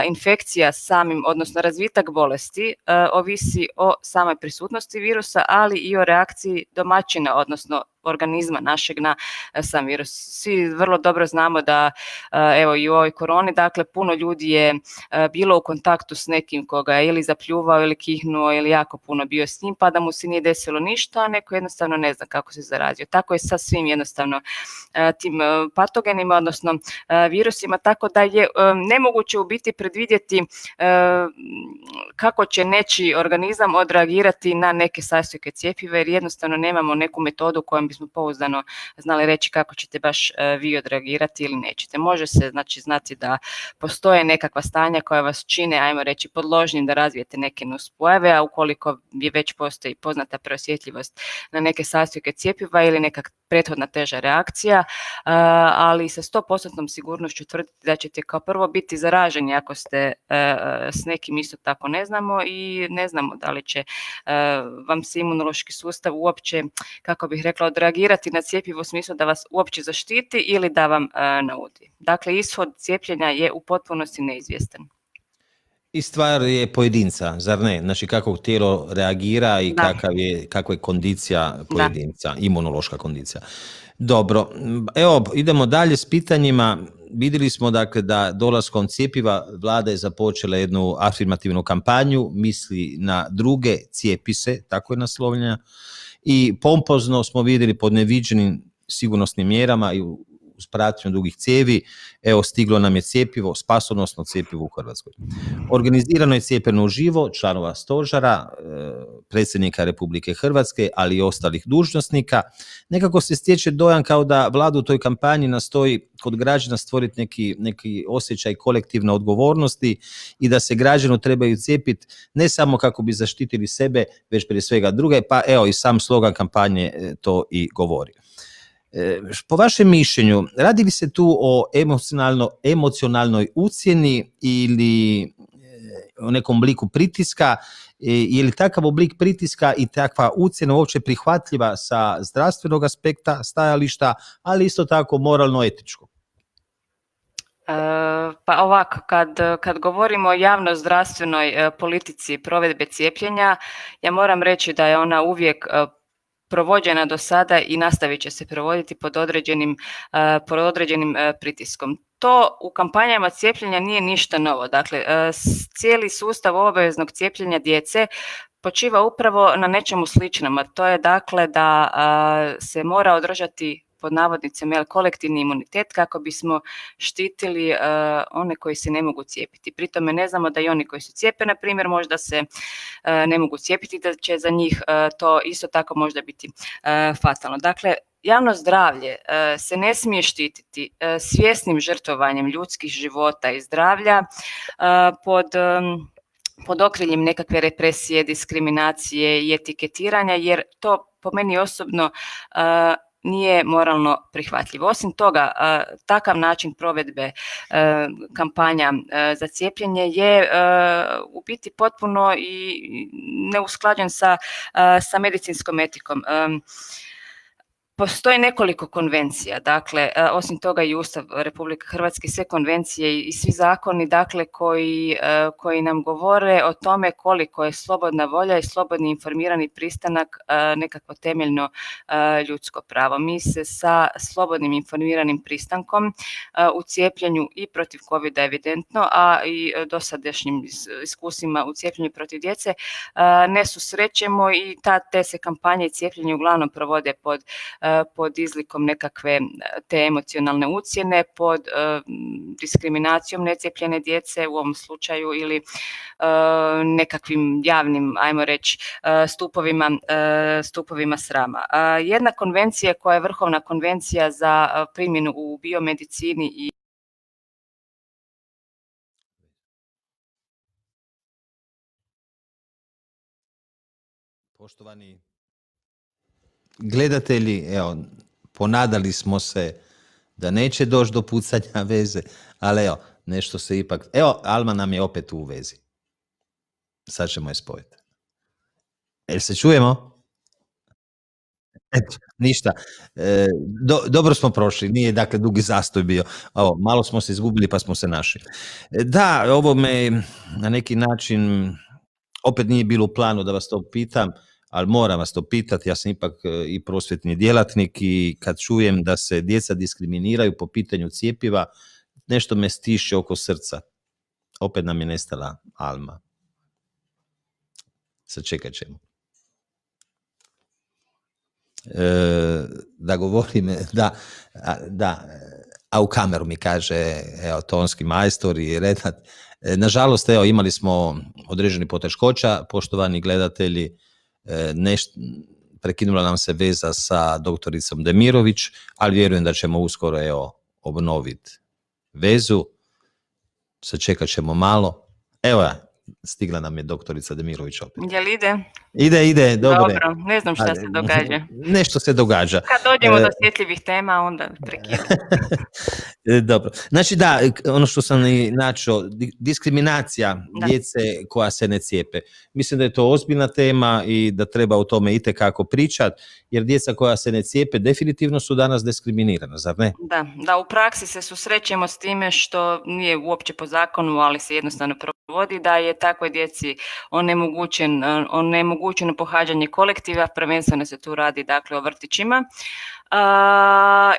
infekcija samim, odnosno razvitak bolesti ovisi o samoj prisutnosti virusa, ali i o reakciji domaćina, odnosno organizma našeg na sam virus. Svi vrlo dobro znamo da evo i u ovoj koroni, dakle puno ljudi je bilo u kontaktu s nekim koga je ili zapljuvao ili kihnuo ili jako puno bio s njim, pa da mu se nije desilo ništa, a neko jednostavno ne zna kako se zarazio. Tako je sa svim jednostavno tim patogenima, odnosno virusima, tako da je nemoguće u biti predvidjeti kako će nečiji organizam odreagirati na neke sastojke cjepiva, jer jednostavno nemamo neku metodu kojom bismo pouzdano znali reći kako ćete baš vi odreagirati ili nećete. Može se znači znati da postoje nekakva stanja koja vas čine, ajmo reći, podložnim da razvijete neke nuspojave, a ukoliko je već postoji poznata preosjetljivost na neke sastojke cjepiva ili neka prethodna teža reakcija, ali sa 100% sigurnošću tvrditi da ćete kao prvo biti zaraženi ako ste s nekim, isto tako ne znamo, i ne znamo da li će vam se imunološki sustav uopće, kako bih rekla, odreagirati na cjepivo u smislu da vas uopće zaštiti ili da vam naudi. Dakle, ishod cijepljenja je u potpunosti neizvjestan. I stvar je pojedinca, zar ne? Znači kako tijelo reagira i kakva je kondicija pojedinca, imunološka kondicija. Dobro, evo idemo dalje s pitanjima. Vidjeli smo dakle da dolaskom cjepiva vlada je započela jednu afirmativnu kampanju, misli na druge, cijepi se, tako je naslovljena, i pompozno smo vidjeli pod neviđenim sigurnosnim mjerama i uz pratnju dugih cijevi, evo stiglo nam je cjepivo, spasonosno cjepivo u Hrvatskoj. Organizirano je cijepljenje uživo članova stožera, predsjednika Republike Hrvatske, ali i ostalih dužnosnika. Nekako se stječe dojam kao da vlada u toj kampanji nastoji kod građana stvoriti neki osjećaj kolektivne odgovornosti i da se građanu trebaju cijepiti ne samo kako bi zaštitili sebe, već prije svega druge, pa evo i sam slogan kampanje to i govori. Po vašem mišljenju, radi li se tu o emocionalnoj ucjeni ili o nekom obliku pritiska, je li takav oblik pritiska i takva ucjena uopće prihvatljiva sa zdravstvenog aspekta, stajališta, ali isto tako moralno-etičko? Pa ovako, kad govorimo o javnozdravstvenoj politici provedbe cijepljenja, ja moram reći da je ona uvijek provođena do sada i nastavit će se provoditi pod određenim pritiskom. To u kampanjama cijepljenja nije ništa novo. Dakle, cijeli sustav obaveznog cijepljenja djece počiva upravo na nečemu sličnom, a to je dakle da se mora održati pod navodnicima kolektivni imunitet kako bismo štitili one koji se ne mogu cijepiti. Pri tome ne znamo da i oni koji su cijepe, na primjer, možda se ne mogu cijepiti, da će za njih to isto tako možda biti fatalno. Dakle, javno zdravlje se ne smije štititi svjesnim žrtvovanjem ljudskih života i zdravlja pod okriljem nekakve represije, diskriminacije i etiketiranja, jer to po meni osobno nije moralno prihvatljivo. Osim toga, takav način provedbe kampanja za cijepljenje je u biti potpuno i neusklađen sa medicinskom etikom. Postoji nekoliko konvencija, dakle, osim toga i Ustav Republike Hrvatske, sve konvencije i svi zakoni, dakle, koji nam govore o tome koliko je slobodna volja i slobodni informirani pristanak nekakvo temeljno ljudsko pravo. Mi se sa slobodnim informiranim pristankom u cijepljenju i protiv COVID-a evidentno, a i dosadašnjim iskusima u cijepljenju protiv djece ne susrećemo i te se kampanje i cijepljenje uglavnom provode pod izlikom nekakve te emocionalne ucjene, pod diskriminacijom necijepljene djece u ovom slučaju ili nekakvim javnim, ajmo reći, stupovima srama. Jedna konvencija koja je vrhovna konvencija za primjenu u biomedicini i Poštovani gledatelji, evo, ponadali smo se da neće doći do pucanja veze, ali evo, nešto se ipak... Evo, Alma nam je opet u vezi. Sad ćemo je spojiti. Jel se čujemo? Eto, ništa. Dobro smo prošli, nije dakle dugi zastoj bio. Malo smo se izgubili pa smo se našli. Da, ovo me na neki način, opet nije bilo u planu da vas to pitam, ali moram vas to pitati, ja sam ipak i prosvjetni djelatnik i kad čujem da se djeca diskriminiraju po pitanju cjepiva, nešto me stišće oko srca. Opet nam je nestala Alma. Sačekat ćemo. Da govorim, da, a u kameru mi kaže, evo, tonski majstor i Renat. Nažalost, evo, imali smo određeni poteškoća, poštovani gledatelji, prekinula nam se veza sa doktoricom Demirović, ali vjerujem da ćemo uskoro, evo, obnoviti vezu. Sačekat ćemo malo. Evo ja, stigla nam je doktorica Demirović opet. Jel ide? Ide, dobro. Dobro, ne znam šta se događa. Nešto se događa. Kad dođemo do osjetljivih tema, onda prekidamo. Dobro. Znači da, ono što sam i načeo, diskriminacija djece koja se ne cijepe. Mislim da je to ozbiljna tema i da treba o tome itekako pričati, jer djeca koja se ne cijepe definitivno su danas diskriminirana, zar ne? Da, u praksi se susrećemo s time što nije uopće po zakonu, ali se jednostavno provodi, da je takvoj djeci onemogućeno pohađanje kolektiva, prvenstveno se tu radi dakle o vrtićima.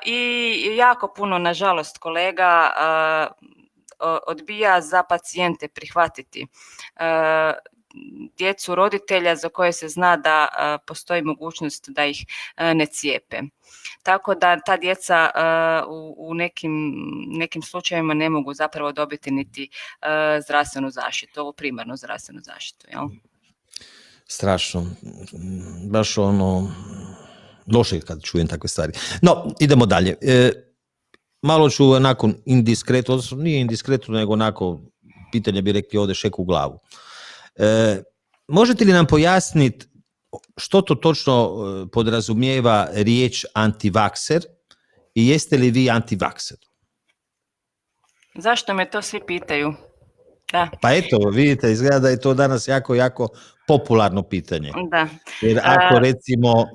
I jako puno, nažalost, kolega odbija za pacijente prihvatiti djecu roditelja za koje se zna da postoji mogućnost da ih ne cijepe. Tako da ta djeca u nekim slučajevima ne mogu zapravo dobiti niti zdravstvenu zaštitu, ovu primarnu zdravstvenu zaštitu. Jel? Strašno. Baš loše kad čujem takve stvari. No, idemo dalje. Malo ću onako indiskretno, odnosno nije indiskretno, nego onako pitanje bi rekli ovdje šek u glavu. Možete li nam pojasniti što to točno podrazumijeva riječ antivakser i jeste li vi antivakser? Zašto me to svi pitaju? Da. Pa eto, vidite, izgleda da je to danas jako, jako popularno pitanje. Da. Jer ako recimo,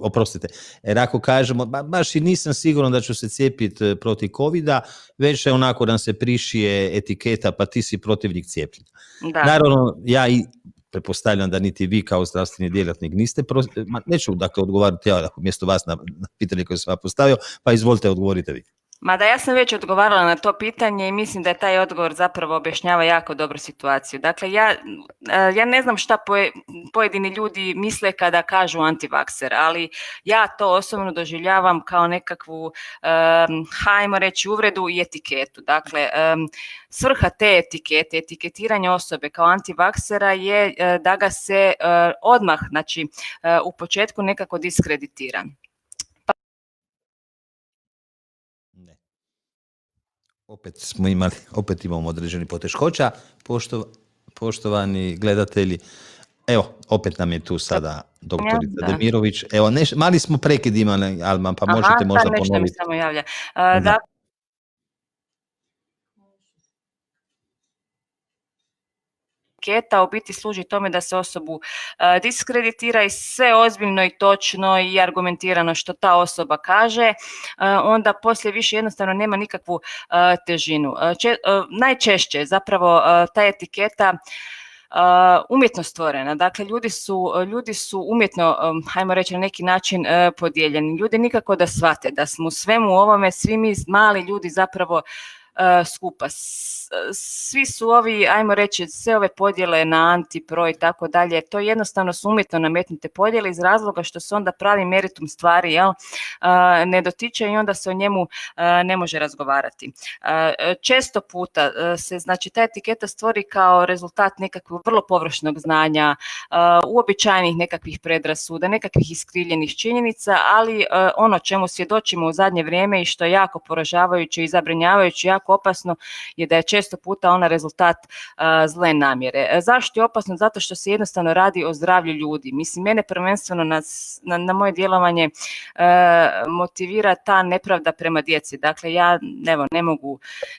jer ako kažemo, baš i nisam siguran da ću se cijepiti protiv covida, već onako nam se prišije etiketa, pa ti si protivnik cijepljenja. Naravno, ja i pretpostavljam da niti vi kao zdravstveni djelatnik niste, neću dakle odgovarati ja umjesto vas na pitanje koje sam vam postavio, pa izvolite, odgovorite vi. Mada ja sam već odgovarala na to pitanje i mislim da je taj odgovor zapravo objašnjava jako dobro situaciju. Dakle, ja ne znam šta pojedini ljudi misle kada kažu antivakser, ali ja to osobno doživljavam kao nekakvu, hajmo reći, uvredu i etiketu. Dakle, svrha te etikete, etiketiranje osobe kao antivaksera je da ga se odmah, znači u početku nekako diskreditira. Opet imamo određeni poteškoća, poštovani gledatelji. Evo, opet nam je tu sada doktorica Demirović. Evo, mali smo prekid imali, Alma, pa možete možda ponoviti. Nešto mi samo javlja. Etiketa u biti služi tome da se osobu diskreditira i sve ozbiljno i točno i argumentirano što ta osoba kaže, onda poslije više jednostavno nema nikakvu težinu. Najčešće je zapravo ta etiketa umjetno stvorena. Dakle, ljudi su umjetno, hajmo reći, na neki način podijeljeni. Ljudi nikako da shvate da smo u svemu ovome, svi mi mali ljudi zapravo skupa. Svi su ovi, ajmo reći, sve ove podjele na anti, pro i tako dalje, to jednostavno su umjetno nametnute podjele iz razloga što se onda pravi meritum stvari ne dotiče i onda se o njemu ne može razgovarati. Često puta se, znači, ta etiketa stvori kao rezultat nekakvog vrlo površnog znanja, uobičajenih nekakvih predrasuda, nekakvih iskrivljenih činjenica, ali ono čemu svjedočimo u zadnje vrijeme i što je jako poražavajuće i zabrinjavajuće, jako opasno, je da je često puta ona rezultat zle namjere. Zašto je opasno? Zato što se jednostavno radi o zdravlju ljudi. Mislim, mene prvenstveno na moje djelovanje motivira ta nepravda prema djeci. Dakle, ja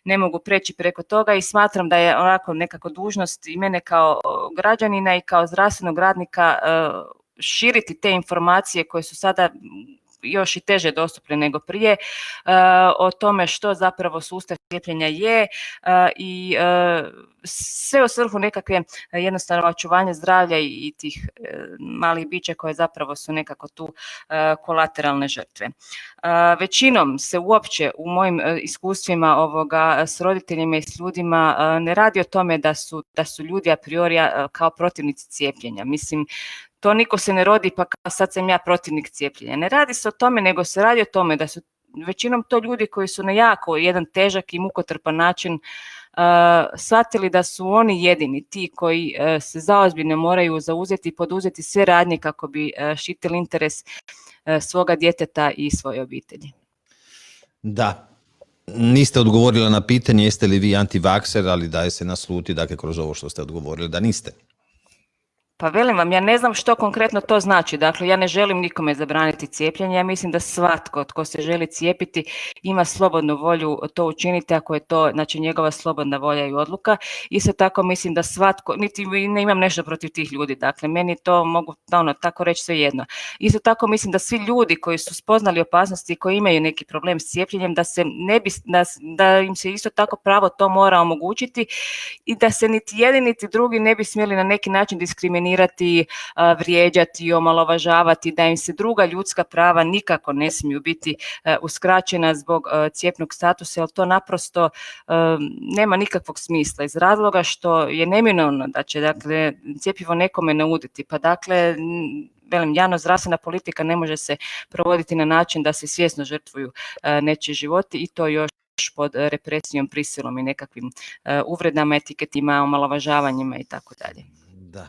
ne mogu preći preko toga i smatram da je onako nekako dužnost i mene kao građanina i kao zdravstvenog radnika širiti te informacije koje su sada još i teže dostupne nego prije, o tome što zapravo sustav cijepljenja je i sve u svrhu nekakve jednostavno očuvanja zdravlja i tih malih bića koje zapravo su nekako tu kolateralne žrtve. Većinom se uopće u mojim iskustvima ovoga s roditeljima i s ljudima ne radi o tome da su ljudi a priori kao protivnici cijepljenja. Mislim, to niko se ne rodi pa kao sad sam ja protivnik cijepljenja. Ne radi se o tome, nego se radi o tome da su većinom to ljudi koji su na jako jedan težak i mukotrpan način shvatili da su oni jedini ti koji se zaozbiljno moraju zauzeti i poduzeti sve radnje kako bi štitili interes svoga djeteta i svoje obitelji. Da, niste odgovorili na pitanje jeste li vi antivakser, ali daje se nasluti, dakle, kroz ovo što ste odgovorili da niste. Pa velim vam, ja ne znam što konkretno to znači. Dakle, ja ne želim nikome zabraniti cijepljenje. Ja mislim da svatko tko se želi cijepiti ima slobodnu volju to učiniti ako je to, znači, njegova slobodna volja i odluka. Isto tako mislim da svatko, niti ne imam nešto protiv tih ljudi. Dakle, meni to mogu tako reći svejedno. Isto tako mislim da svi ljudi koji su spoznali opasnosti i koji imaju neki problem s cijepljenjem, da im se isto tako pravo to mora omogućiti i da se niti jedni niti drugi ne bi smjeli na neki način diskriminirati, vrijeđati, omalovažavati, da im se druga ljudska prava nikako ne smiju biti uskraćena zbog cijepnog statusa, jer to naprosto nema nikakvog smisla iz razloga što je neminovno da će, dakle, cjepivo nekome nauditi. Pa dakle, velim, javno-zdravstvena politika ne može se provoditi na način da se svjesno žrtvuju nečiji životi i to još pod represijom, prisilom i nekakvim uvredama, etiketima, omalovažavanjima i tako dalje. Da.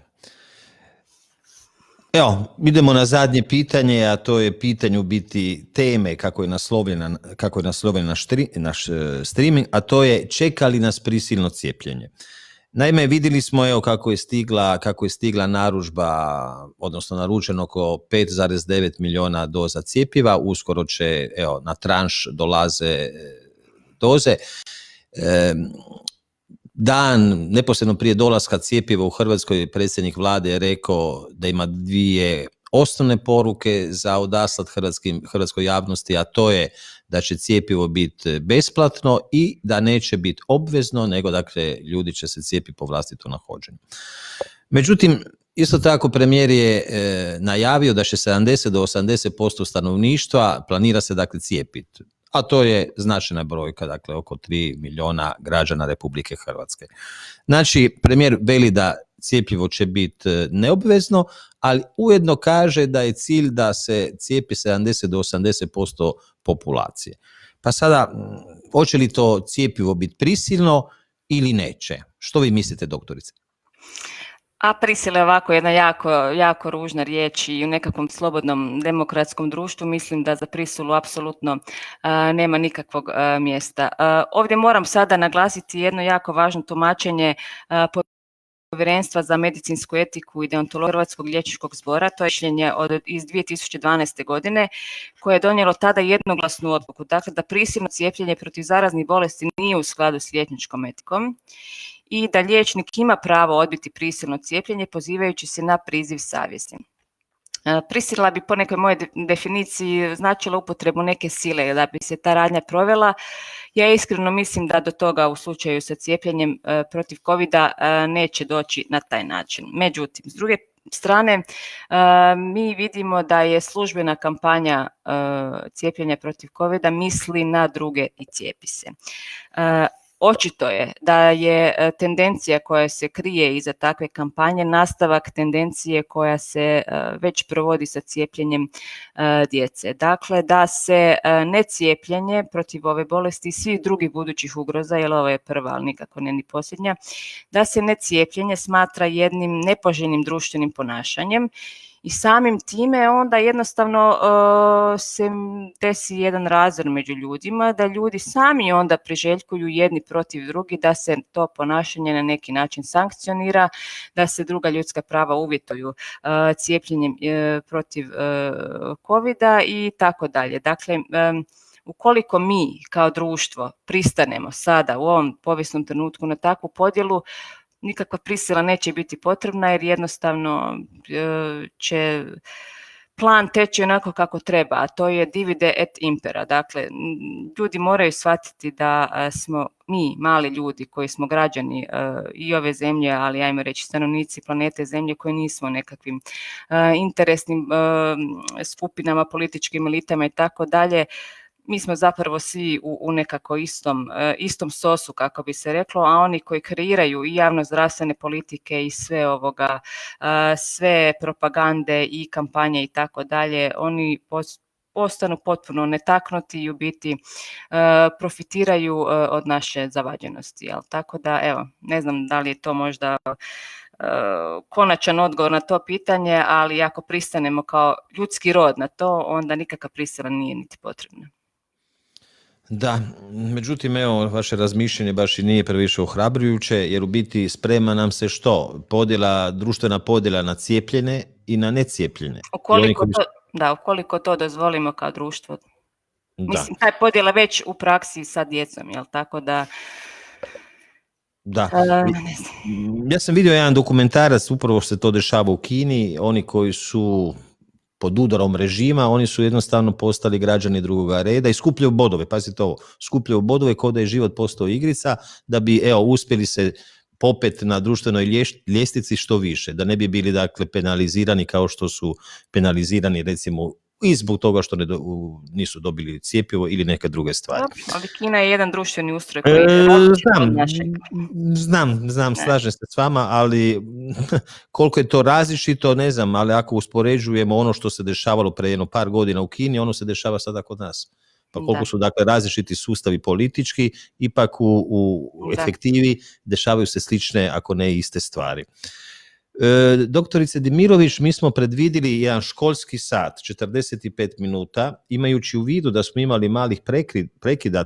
Evo, idemo na zadnje pitanje, a to je pitanje u biti teme kako je naslovljen naš streaming, a to je čeka li nas prisilno cijepljenje. Naime, vidjeli smo kako je stigla narudžba, odnosno naručeno oko 5,9 milijuna doza cjepiva, uskoro će na tranš dolaze doze. Dan neposredno prije dolaska cjepiva u Hrvatskoj predsjednik vlade je rekao da ima dvije osnovne poruke za odaslati hrvatskoj javnosti, a to je da će cjepivo biti besplatno i da neće biti obvezno, nego dakle ljudi će se cijepiti po vlastitom nahođenju. Međutim, isto tako premijer je najavio da će 70 do 80% stanovništva planira se dakle cijepiti, a to je značajna brojka, dakle oko 3 milijuna građana Republike Hrvatske. Znači, premijer veli da cjepivo će biti neobvezno, ali ujedno kaže da je cilj da se cijepi 70 do 80% populacije. Pa sada, hoće li to cjepivo biti prisilno ili neće? Što vi mislite, doktorice? A prisila je ovako jedna jako, jako ružna riječ i u nekakvom slobodnom demokratskom društvu mislim da za prisilu apsolutno nema nikakvog mjesta. Ovdje moram sada naglasiti jedno jako važno tumačenje Povjerenstva za medicinsku etiku i deontologiju Hrvatskog liječničkog zbora, to je mišljenje iz 2012. godine, koje je donijelo tada jednoglasnu odluku, dakle da prisilno cijepljenje protiv zaraznih bolesti nije u skladu s liječničkom etikom i da liječnik ima pravo odbiti prisilno cijepljenje pozivajući se na priziv savjesti. Prisila bi po nekoj mojoj definiciji značila upotrebu neke sile da bi se ta radnja provela. Ja iskreno mislim da do toga u slučaju sa cijepljenjem protiv covida neće doći na taj način. Međutim, s druge strane, mi vidimo da je službena kampanja cijepljenja protiv covida misli na druge i cijepi se. Očito je da je tendencija koja se krije iza takve kampanje nastavak tendencije koja se već provodi sa cijepljenjem djece. Dakle, da se necijepljenje protiv ove bolesti i svih drugih budućih ugroza, jer ovo je prva, ali nikako ne ni posljednja, da se necijepljenje smatra jednim nepoželjnim društvenim ponašanjem i samim time onda jednostavno se desi jedan razdor među ljudima, da ljudi sami onda priželjkuju jedni protiv drugi da se to ponašanje na neki način sankcionira, da se druga ljudska prava uvjetuju cijepljenjem protiv covida i tako dalje. Dakle, ukoliko mi kao društvo pristanemo sada u ovom povijesnom trenutku na takvu podjelu, nikakva prisila neće biti potrebna jer jednostavno će plan teče onako kako treba, a to je divide et impera. Dakle, ljudi moraju shvatiti da smo mi, mali ljudi koji smo građani i ove zemlje, ali ajmo reći stanovnici planete Zemlje koji nismo nekakvim interesnim skupinama, političkim elitama i tako dalje, mi smo zapravo svi u nekako istom sosu, kako bi se reklo, a oni koji kreiraju i javno-zdravstvene politike i sve ovoga, sve propagande i kampanje i tako dalje, oni ostanu potpuno netaknuti i u biti profitiraju od naše zavađenosti. Jel? Tako da, evo, ne znam da li je to možda konačan odgovor na to pitanje, ali ako pristanemo kao ljudski rod na to, onda nikakva prisila nije niti potrebna. Da, međutim, evo, vaše razmišljanje baš i nije previše ohrabrujuće, jer u biti sprema nam se što? Društvena podjela na cijepljene i na necijepljene. Ukoliko to dozvolimo kao društvo. Da. Mislim, taj podjela već u praksi sa djecom, jel tako da... Da, ja sam vidio jedan dokumentarac, upravo se to dešava u Kini, oni koji su pod udarom režima, oni su jednostavno postali građani drugoga reda i skupljaju bodove, pazite ovo, skupljaju bodove kao da je život postao igrica, da bi, evo, uspjeli se popet na društvenoj ljestvici što više, da ne bi bili, dakle, penalizirani kao što su penalizirani, recimo, i zbog toga što nisu dobili cjepivo ili neke druge stvari. Ali Kina je jedan društveni ustroj koji je Znam, slažem se s vama, ali koliko je to različito, ne znam, ali ako uspoređujemo ono što se dešavalo pre jedno par godina u Kini, ono se dešava sada kod nas. Pa koliko su, dakle, različiti sustavi politički, ipak u efektivi dešavaju se slične, ako ne iste stvari. Doktorice Demirović, mi smo predvidili jedan školski sat, 45 minuta, imajući u vidu da smo imali malih prekida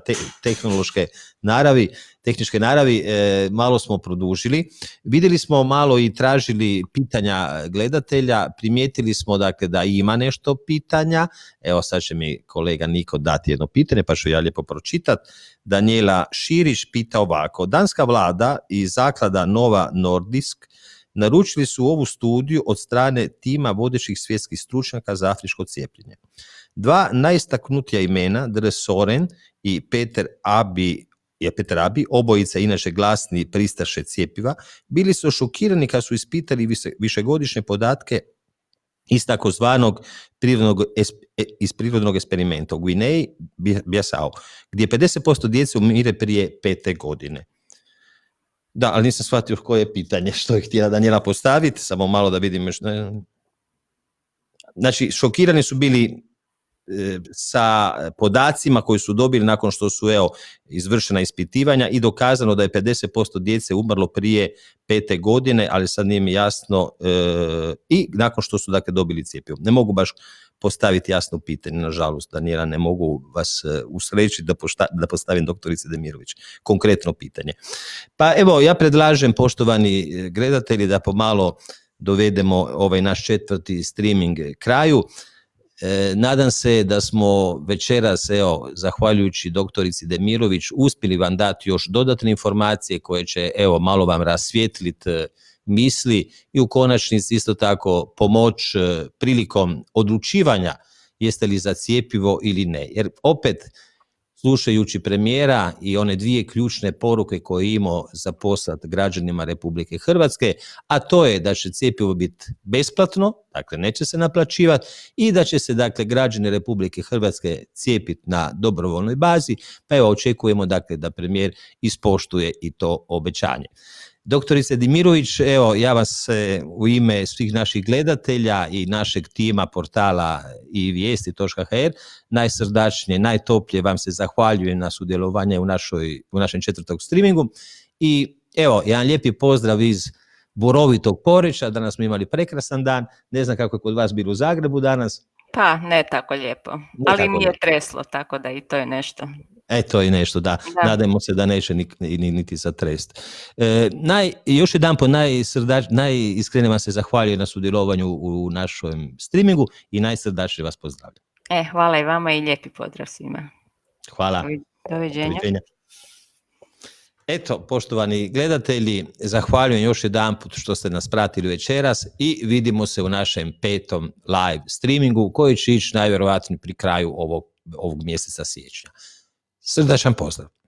tehničke naravi, malo smo produžili. Vidjeli smo malo i tražili pitanja gledatelja, primijetili smo, dakle, da ima nešto pitanja. Evo, sad će mi kolega Niko dati jedno pitanje, pa ću ja lijepo pročitati. Daniela Širiš pita ovako: danska vlada i zaklada Nova Nordisk naručili su ovu studiju od strane tima vodećih svjetskih stručnjaka za afričko cijepljenje. Dva najistaknutija imena, Dre Soren i Peter Abi, obojica inače glasni pristaše cjepiva, bili su šokirani kad su ispitali višegodišnje podatke iz takozvanog prirodnog eksperimenta u Gvineji, Biasao, gdje 50% djece umire prije 5. godine. Da, ali nisam shvatio koje je pitanje što je htjela Daniela postaviti, samo malo da vidim. Znači, šokirani su bili sa podacima koji su dobili nakon što su, evo, izvršena ispitivanja i dokazano da je 50% djece umrlo prije 5. godine, ali sad nije mi jasno, i nakon što su, dakle, dobili cjepivo. Ne mogu baš postaviti jasno pitanje, nažalost, Daniela, ne mogu vas usrećiti da postavim doktorici Demirović konkretno pitanje. Pa evo, ja predlažem, poštovani gledatelji, da pomalo dovedemo ovaj naš 4. streaming kraju. Nadam se da smo večeras, evo, zahvaljujući doktorici Demirović, uspjeli vam dati još dodatne informacije koje će, evo, malo vam rasvijetliti misli i u konačnici isto tako pomoć prilikom odlučivanja jeste li za cjepivo ili ne. Jer opet, slušajući premijera i one dvije ključne poruke koje je imao za poslati građanima Republike Hrvatske, a to je da će cjepivo biti besplatno, dakle neće se naplaćivati, i da će se, dakle, građani Republike Hrvatske cijepiti na dobrovoljnoj bazi, pa evo, očekujemo, dakle, da premijer ispoštuje i to obećanje. Doktorice Demirović, evo, ja vas u ime svih naših gledatelja i našeg tima portala i vijesti.hr najsrdačnije, najtoplje vam se zahvaljujem na sudjelovanje u našem 4. streamingu i evo, jedan lijepi pozdrav iz borovitog Poreča. Danas smo imali prekrasan dan, ne znam kako je kod vas bilo u Zagrebu danas. Pa, ne tako lijepo, ali nije treslo, tako da i to je nešto. To je nešto, da. Nadajmo se da neće niti zatrest. Još jedan po najiskrenije vam se zahvaljujem na sudjelovanju u našem streamingu i najsrdačnije vas pozdravljam. Hvala i vama i lijepi pozdrav svima. Hvala. Doviđenja. Eto, poštovani gledatelji, zahvaljujem još jedanput što ste nas pratili večeras i vidimo se u našem 5. live streamingu koji će ići najvjerojatnije pri kraju ovog mjeseca siječnja. Srdačan pozdrav!